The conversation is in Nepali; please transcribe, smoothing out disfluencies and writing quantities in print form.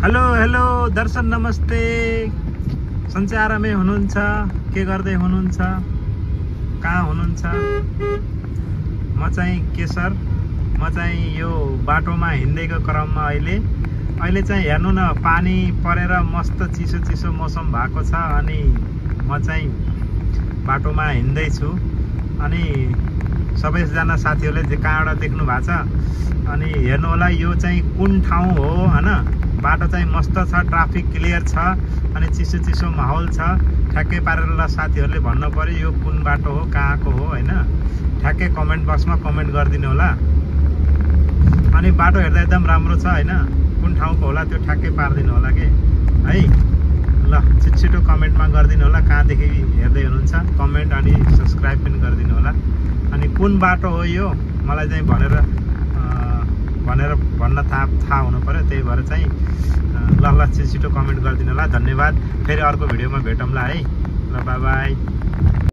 हेलो हेलो दर्शन नमस्ते। सन्चै आरामै हुनुहुन्छ? के गर्दै हुनुहुन्छ? कहाँ हुनुहुन्छ? म चाहिँ केशर। म चाहिँ यो बाटोमा हिँड्दैको क्रममा अहिले चाहिँ हेर्नु न, पानी परेर मस्त चिसो चिसो मौसम भएको छ। अनि म चाहिँ बाटोमा हिँड्दैछु। अनि सबैजना साथीहरूले कहाँबाट देख्नु भएको छ। अनि हेर्नु होला, यो चाहिँ कुन ठाउँ हो हैन। बाटो चाहिँ मस्त छ, ट्राफिक क्लियर छ, अनि चिसो चिसो माहौल छ। ठ्याक्कै पारेर साथीहरूले भन्नु पर्यो यो कुन बाटो हो, कहाँको हो हैन। ठ्याक्कै कमेन्ट बक्समा कमेन्ट गरिदिनु होला। अनि बाटो हेर्दा एकदम राम्रो छ हैन, कुन ठाउँको होला त्यो ठ्याक्कै पारिदिनु होला के है। ल छिटो कमेन्टमा गरिदिनु होला कहाँदेखि हेर्दै हुनुहुन्छ। कमेन्ट अनि सब्सक्राइब पनि गरिदिनु होला। अनि कुन बाटो हो यो मलाई चाहिँ भन्न थाहा हुनु पर्यो। त्यही भएर चाहिँ ल छिटो कमेन्ट गरिदिनु होला। धन्यवाद। फेरि अर्को भिडियोमा भेटौँला है। ल बाई बाई।